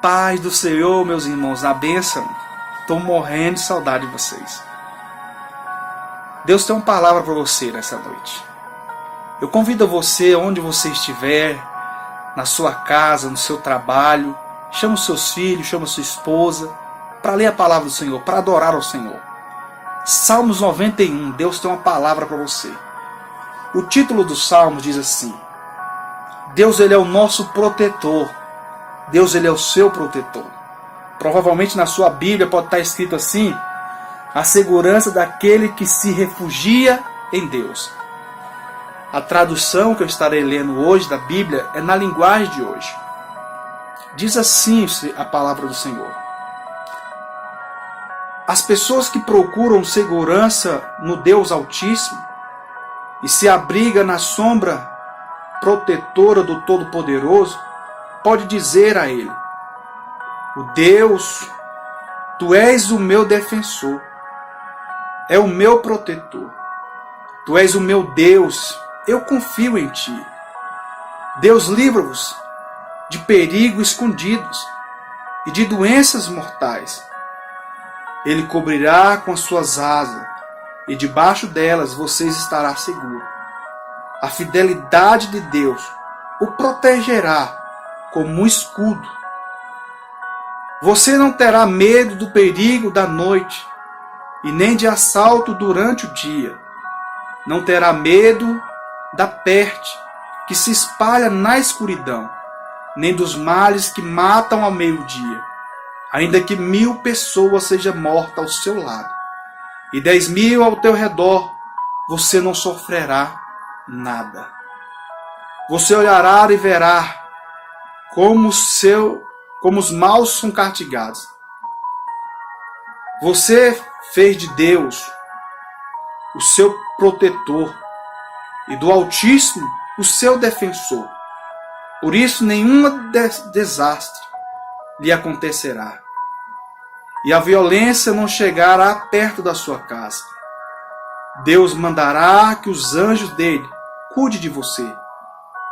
paz do Senhor, meus irmãos, na bênção. Estou morrendo de saudade de vocês. Deus tem uma palavra para você nessa noite. Eu convido você, onde você estiver, na sua casa, no seu trabalho, chama os seus filhos, chama a sua esposa, para ler a palavra do Senhor, para adorar ao Senhor. Salmos 91, Deus tem uma palavra para você. O título do Salmos diz assim: Deus, Ele é o nosso protetor. Deus, Ele é o seu protetor. Provavelmente na sua Bíblia pode estar escrito assim: a segurança daquele que se refugia em Deus. A tradução que eu estarei lendo hoje da Bíblia é na linguagem de hoje. Diz assim a palavra do Senhor: as pessoas que procuram segurança no Deus Altíssimo e se abrigam na sombra protetora do Todo-Poderoso, pode dizer a Ele: o Deus, Tu és o meu defensor, é o meu protetor. Tu és o meu Deus, eu confio em Ti. Deus, livra-vos de perigos escondidos e de doenças mortais. Ele cobrirá com as suas asas, e debaixo delas vocês estará seguro. A fidelidade de Deus o protegerá como um escudo. Você não terá medo do perigo da noite, e nem de assalto durante o dia. Não terá medo da peste que se espalha na escuridão, nem dos males que matam ao meio-dia. Ainda que 1000 pessoas sejam mortas ao seu lado, e 10.000 ao teu redor, você não sofrerá nada. Você olhará e verá como os maus são castigados. Você fez de Deus o seu protetor e do Altíssimo o seu defensor. Por isso nenhum desastre lhe acontecerá, e a violência não chegará perto da sua casa. Deus mandará que os anjos dele cuidem de você,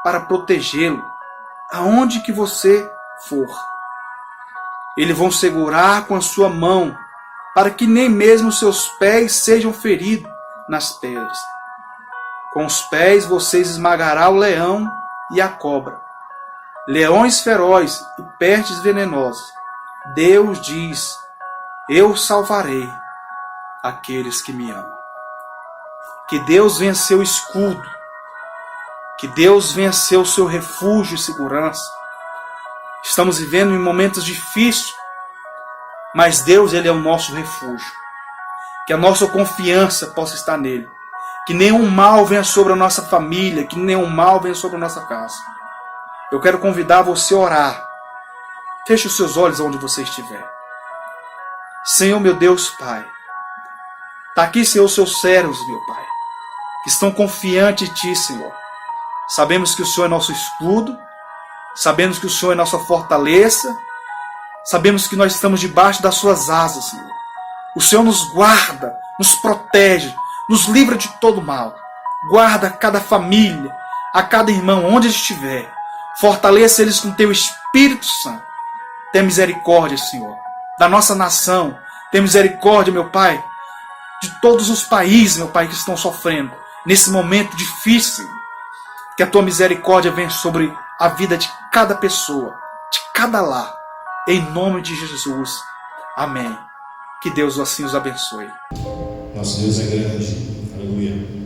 para protegê-lo aonde que você for. Eles vão segurar com a sua mão, para que nem mesmo seus pés sejam feridos nas pedras. Com os pés vocês esmagarão o leão e a cobra, leões ferozes e pestes venenosas. Deus diz: eu salvarei aqueles que me amam. Que Deus venha ser o escudo, que Deus venha ser o seu refúgio e segurança. Estamos vivendo em momentos difíceis, mas Deus, Ele é o nosso refúgio. Que a nossa confiança possa estar nele. Que nenhum mal venha sobre a nossa família, que nenhum mal venha sobre a nossa casa. Eu quero convidar você a orar. Feche os seus olhos onde você estiver. Senhor, meu Deus, Pai, está aqui, Senhor, os seus servos, meu Pai, que estão confiantes em Ti, Senhor. Sabemos que o Senhor é nosso escudo, sabemos que o Senhor é nossa fortaleza, sabemos que nós estamos debaixo das Suas asas, Senhor. O Senhor nos guarda, nos protege, nos livra de todo mal. Guarda cada família, a cada irmão, onde estiver. Fortaleça eles com Teu Espírito Santo. Tenha misericórdia, Senhor, da nossa nação. Tenha misericórdia, meu Pai, de todos os países, meu Pai, que estão sofrendo nesse momento difícil. Que a Tua misericórdia venha sobre a vida de cada pessoa, de cada lar. Em nome de Jesus. Amém. Que Deus assim os abençoe. Nosso Deus é grande. Aleluia.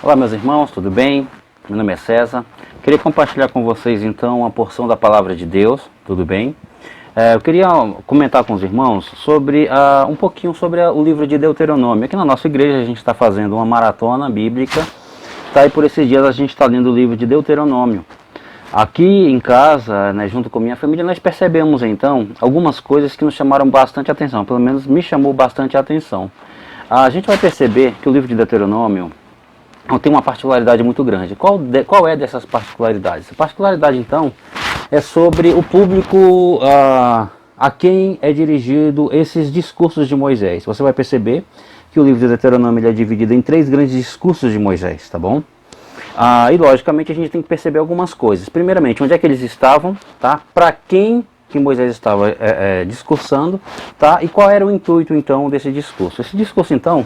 Olá meus irmãos, tudo bem? Meu nome é César. Queria compartilhar com vocês então uma porção da Palavra de Deus, tudo bem? Eu queria comentar com os irmãos sobre um pouquinho sobre o livro de Deuteronômio. Aqui na nossa igreja a gente está fazendo uma maratona bíblica, tá? E por esses dias a gente está lendo o livro de Deuteronômio. Aqui em casa, né, junto com minha família, nós percebemos então algumas coisas que nos chamaram bastante atenção, pelo menos me chamou bastante atenção. A gente vai perceber que o livro de Deuteronômio tem uma particularidade muito grande. Qual é dessas particularidades? A particularidade então é sobre o público a quem é dirigido esses discursos de Moisés. Você vai perceber que o livro de Deuteronômio ele é dividido em 3 grandes discursos de Moisés, tá bom? E logicamente a gente tem que perceber algumas coisas. Primeiramente, onde é que eles estavam, tá? Para quem que Moisés estava discursando, tá? E qual era o intuito então desse discurso? Esse discurso então,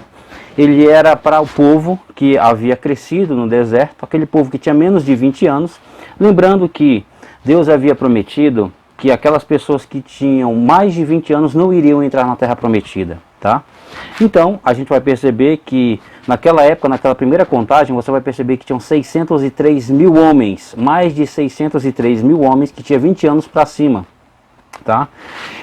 ele era para o povo que havia crescido no deserto, aquele povo que tinha menos de 20 anos, lembrando que Deus havia prometido que aquelas pessoas que tinham mais de 20 anos não iriam entrar na terra prometida, tá? Então, a gente vai perceber que naquela época, naquela primeira contagem, você vai perceber que tinham 603 mil homens, mais de 603 mil homens que tinham 20 anos para cima, tá?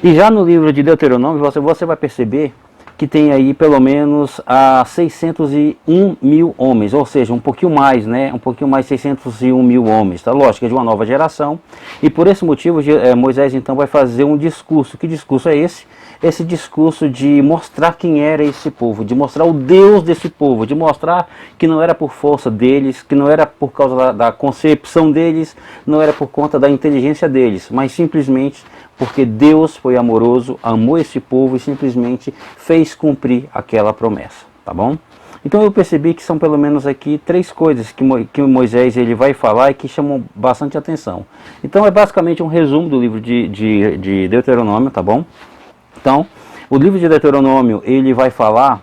E já no livro de Deuteronômio, você vai perceber que tem aí pelo menos 601 mil homens, ou seja, um pouquinho mais, né? Um pouquinho mais 601 mil homens, tá? Lógico, é de uma nova geração. E por esse motivo, Moisés então vai fazer um discurso. Que discurso é esse? Esse discurso de mostrar quem era esse povo, de mostrar o Deus desse povo, de mostrar que não era por força deles, que não era por causa da concepção deles, não era por conta da inteligência deles, mas simplesmente porque Deus foi amoroso, amou esse povo e simplesmente fez cumprir aquela promessa, tá bom? Então eu percebi que são pelo menos aqui 3 coisas que Moisés ele vai falar e que chamam bastante atenção. Então é basicamente um resumo do livro de Deuteronômio, tá bom? Então, o livro de Deuteronômio, ele vai falar,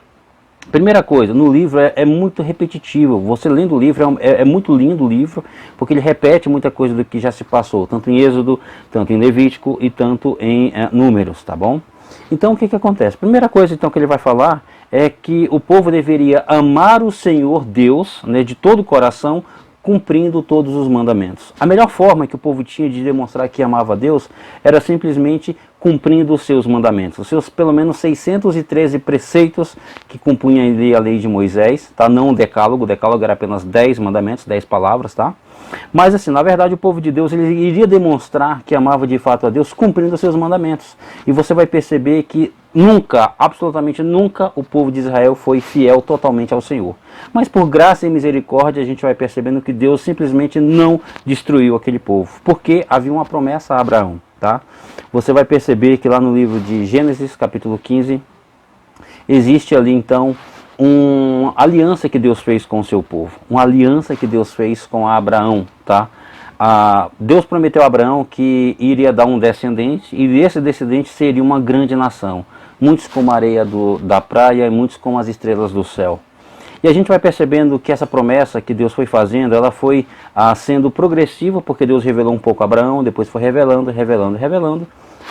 primeira coisa, no livro é muito repetitivo, você lendo o livro, é muito lindo o livro, porque ele repete muita coisa do que já se passou, tanto em Êxodo, tanto em Levítico e tanto em Números, tá bom? Então, o que acontece? Primeira coisa, então, que ele vai falar é que o povo deveria amar o Senhor Deus, né, de todo o coração, cumprindo todos os mandamentos. A melhor forma que o povo tinha de demonstrar que amava a Deus era simplesmente cumprindo os seus mandamentos, os seus pelo menos 613 preceitos que compunham a lei de Moisés, tá? Não o decálogo era apenas 10 mandamentos, 10 palavras, tá? Mas assim, na verdade o povo de Deus ele iria demonstrar que amava de fato a Deus cumprindo os seus mandamentos. E você vai perceber que nunca, absolutamente nunca, o povo de Israel foi fiel totalmente ao Senhor. Mas por graça e misericórdia a gente vai percebendo que Deus simplesmente não destruiu aquele povo, porque havia uma promessa a Abraão, tá? Você vai perceber que lá no livro de Gênesis, capítulo 15, existe ali então uma aliança que Deus fez com o seu povo, uma aliança que Deus fez com Abraão, tá? Deus prometeu a Abraão que iria dar um descendente, e esse descendente seria uma grande nação, muitos como a areia da praia e muitos como as estrelas do céu. E a gente vai percebendo que essa promessa que Deus foi fazendo, ela foi sendo progressiva, porque Deus revelou um pouco a Abraão, depois foi revelando,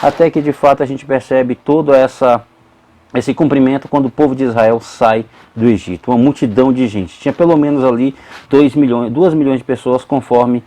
até que de fato a gente percebe todo esse cumprimento quando o povo de Israel sai do Egito. Uma multidão de gente, tinha pelo menos ali 2 milhões de pessoas, conforme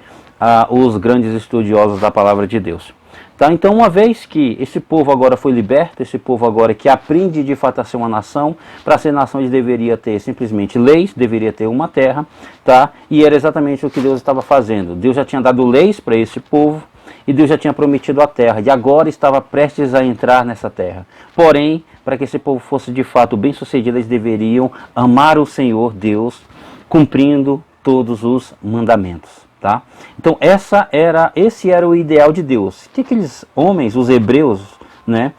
os grandes estudiosos da palavra de Deus. Tá? Então, uma vez que esse povo agora foi liberto, esse povo agora que aprende de fato a ser uma nação, para ser nação ele deveria ter simplesmente leis, deveria ter uma terra, tá? E era exatamente o que Deus estava fazendo. Deus já tinha dado leis para esse povo e Deus já tinha prometido a terra, e agora estava prestes a entrar nessa terra. Porém, para que esse povo fosse de fato bem sucedido, eles deveriam amar o Senhor Deus, cumprindo todos os mandamentos. Tá? Então esse era o ideal de Deus. Que aqueles homens, os hebreus, né,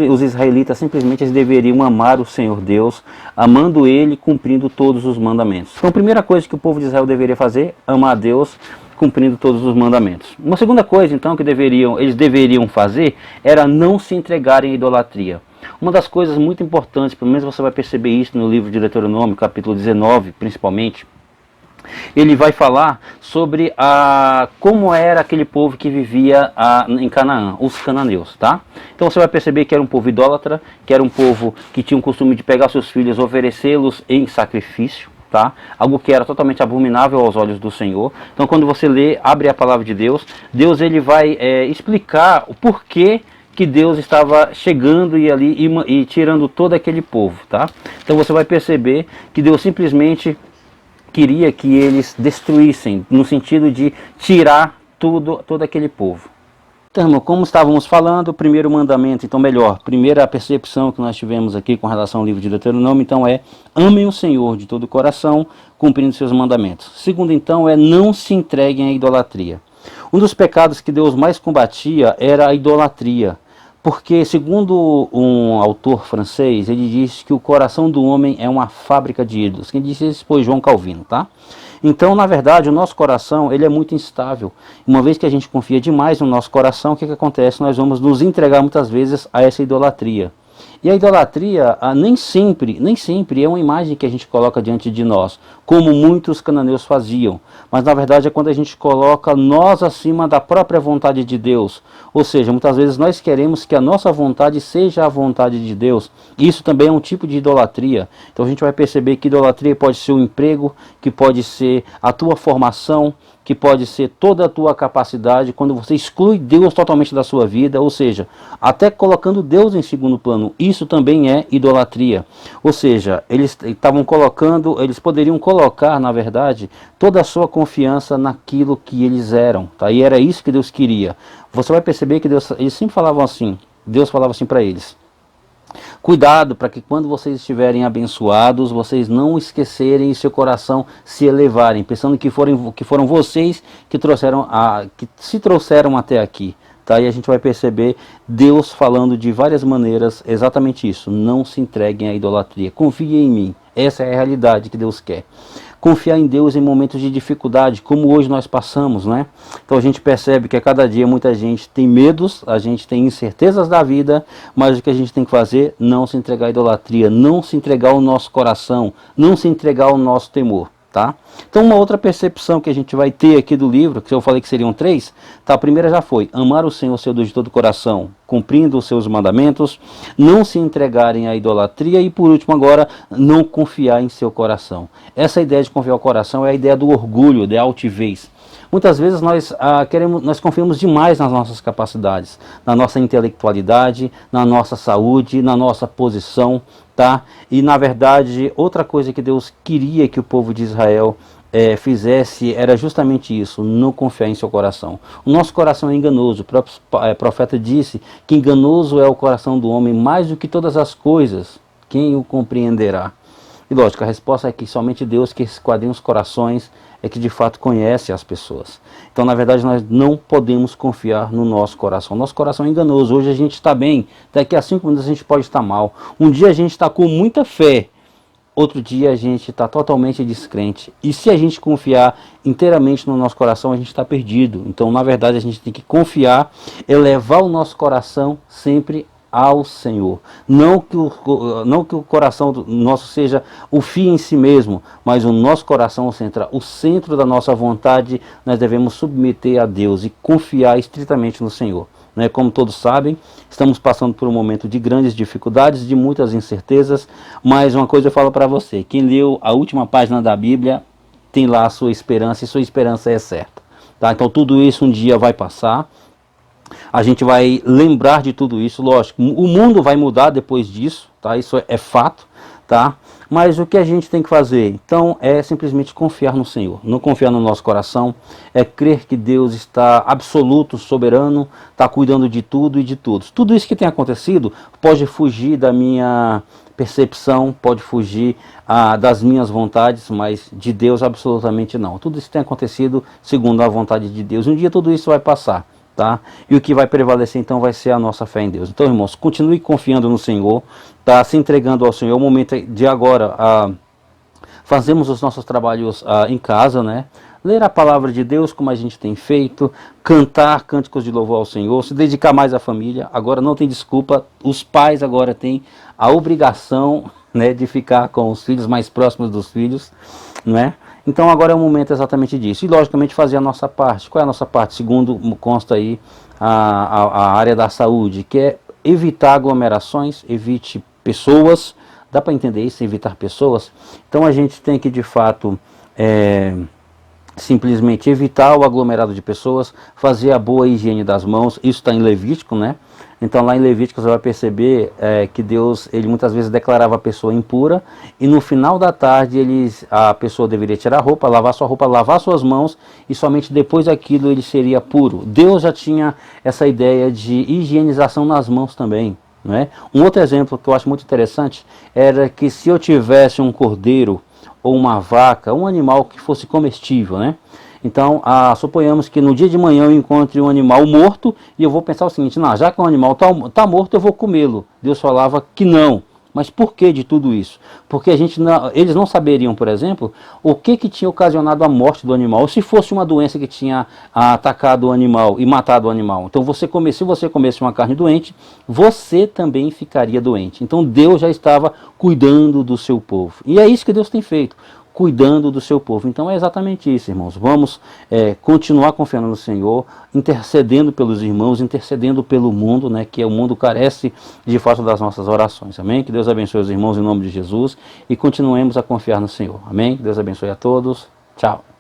os israelitas simplesmente eles deveriam amar o Senhor Deus, amando Ele, cumprindo todos os mandamentos. Então a primeira coisa que o povo de Israel deveria fazer, amar a Deus, cumprindo todos os mandamentos. Uma segunda coisa então que eles deveriam fazer era não se entregarem à idolatria. Uma das coisas muito importantes, pelo menos você vai perceber isso no livro de Deuteronômio, capítulo 19, principalmente, ele vai falar sobre como era aquele povo que vivia em Canaã, os cananeus, tá? Então você vai perceber que era um povo idólatra, que era um povo que tinha o costume de pegar seus filhos, oferecê-los em sacrifício, tá? Algo que era totalmente abominável aos olhos do Senhor. Então quando você lê, abre a palavra de Deus, Deus ele vai explicar o porquê que Deus estava chegando e tirando todo aquele povo, tá? Então você vai perceber que Deus simplesmente queria que eles destruíssem, no sentido de tirar todo aquele povo. Então, irmão, como estávamos falando, o primeiro mandamento, então melhor, primeira percepção que nós tivemos aqui com relação ao livro de Deuteronômio, então amem o Senhor de todo o coração, cumprindo seus mandamentos. Segundo, então, não se entreguem à idolatria. Um dos pecados que Deus mais combatia era a idolatria, porque, segundo um autor francês, ele diz que o coração do homem é uma fábrica de ídolos. Quem disse isso foi João Calvino, tá? Então, na verdade, o nosso coração ele é muito instável. Uma vez que a gente confia demais no nosso coração, o que acontece? Nós vamos nos entregar muitas vezes a essa idolatria. E a idolatria nem sempre é uma imagem que a gente coloca diante de nós, como muitos cananeus faziam. Mas na verdade é quando a gente coloca nós acima da própria vontade de Deus. Ou seja, muitas vezes nós queremos que a nossa vontade seja a vontade de Deus. Isso também é um tipo de idolatria. Então a gente vai perceber que idolatria pode ser um emprego, que pode ser a tua formação, que pode ser toda a tua capacidade, quando você exclui Deus totalmente da sua vida, ou seja, até colocando Deus em segundo plano, isso também é idolatria. Ou seja, eles poderiam colocar, na verdade, toda a sua confiança naquilo que eles eram, tá? E era isso que Deus queria. Você vai perceber que eles sempre falavam assim, Deus falava assim para eles: cuidado para que quando vocês estiverem abençoados, vocês não esquecerem e seu coração se elevarem, pensando que foram vocês que se trouxeram até aqui. Tá? E a gente vai perceber Deus falando de várias maneiras exatamente isso: não se entreguem à idolatria, confiem em mim. Essa é a realidade que Deus quer. Confiar em Deus em momentos de dificuldade, como hoje nós passamos, né? Então a gente percebe que a cada dia muita gente tem medos, a gente tem incertezas da vida, mas o que a gente tem que fazer? Não se entregar à idolatria, não se entregar ao nosso coração, não se entregar ao nosso temor, tá? Então uma outra percepção que a gente vai ter aqui do livro, que eu falei que seriam 3, tá? A primeira já foi: amar o Senhor, seu Deus, de todo o coração, cumprindo os seus mandamentos, não se entregarem à idolatria e, por último agora, não confiar em seu coração. Essa ideia de confiar no coração é a ideia do orgulho, da altivez. Muitas vezes nós confiamos demais nas nossas capacidades, na nossa intelectualidade, na nossa saúde, na nossa posição, tá? E na verdade, outra coisa que Deus queria que o povo de Israel fizesse era justamente isso: não confiar em seu coração. O nosso coração é enganoso. O próprio profeta disse que enganoso é o coração do homem mais do que todas as coisas. Quem o compreenderá? E lógico, a resposta é que somente Deus, que esquadrinha os corações, é que de fato conhece as pessoas. Então, na verdade, nós não podemos confiar no nosso coração. Nosso coração é enganoso. Hoje a gente está bem, daqui a 5 minutos a gente pode estar mal. Um dia a gente está com muita fé, outro dia a gente está totalmente descrente. E se a gente confiar inteiramente no nosso coração, a gente está perdido. Então, na verdade, a gente tem que confiar, elevar o nosso coração sempre ao Senhor. Não que o coração nosso seja o fim em si mesmo, mas o nosso coração, o centro da nossa vontade, nós devemos submeter a Deus e confiar estritamente no Senhor. Né? Como todos sabem, estamos passando por um momento de grandes dificuldades, de muitas incertezas, mas uma coisa eu falo para você: quem leu a última página da Bíblia tem lá a sua esperança, e sua esperança é certa. Tá? Então tudo isso um dia vai passar. A gente vai lembrar de tudo isso, lógico. O mundo vai mudar depois disso, tá? Isso é fato, tá? Mas o que a gente tem que fazer, então, é simplesmente confiar no Senhor. Não confiar no nosso coração, é crer que Deus está absoluto, soberano, está cuidando de tudo e de todos. Tudo isso que tem acontecido pode fugir da minha percepção, pode fugir das minhas vontades, mas de Deus absolutamente não. Tudo isso tem acontecido segundo a vontade de Deus. Um dia tudo isso vai passar. Tá? E o que vai prevalecer então vai ser a nossa fé em Deus. Então, irmãos, continue confiando no Senhor, tá? Se entregando ao Senhor. É o momento de agora fazermos os nossos trabalhos em casa, né? Ler a palavra de Deus como a gente tem feito, cantar cânticos de louvor ao Senhor, se dedicar mais à família. Agora não tem desculpa, os pais agora têm a obrigação, né, de ficar com os filhos, mais próximos dos filhos, não é? Então agora é o momento exatamente disso. E logicamente fazer a nossa parte. Qual é a nossa parte? Segundo consta aí a área da saúde, que é evitar aglomerações, evite pessoas, Dá para entender isso, evitar pessoas? Então a gente tem que de fato simplesmente evitar o aglomerado de pessoas, fazer a boa higiene das mãos. Isso está em Levítico, né? Então lá em Levítico você vai perceber que Deus, ele muitas vezes declarava a pessoa impura, e no final da tarde a pessoa deveria tirar a roupa, lavar sua roupa, lavar suas mãos, e somente depois daquilo ele seria puro. Deus já tinha essa ideia de higienização nas mãos também, não é? Um outro exemplo que eu acho muito interessante era que se eu tivesse um cordeiro ou uma vaca, um animal que fosse comestível, né? Então, suponhamos que no dia de manhã eu encontre um animal morto e eu vou pensar o seguinte: não, já que o animal está morto, eu vou comê-lo. Deus falava que não. Mas por que de tudo isso? Porque eles não saberiam, por exemplo, o que tinha ocasionado a morte do animal, ou se fosse uma doença que tinha atacado o animal e matado o animal. Então, se você comesse uma carne doente, você também ficaria doente. Então, Deus já estava cuidando do seu povo. E é isso que Deus tem feito, cuidando do seu povo. Então é exatamente isso, irmãos. Vamos continuar confiando no Senhor, intercedendo pelos irmãos, intercedendo pelo mundo, né, que o mundo carece de fato das nossas orações. Amém? Que Deus abençoe os irmãos em nome de Jesus e continuemos a confiar no Senhor. Amém? Que Deus abençoe a todos. Tchau.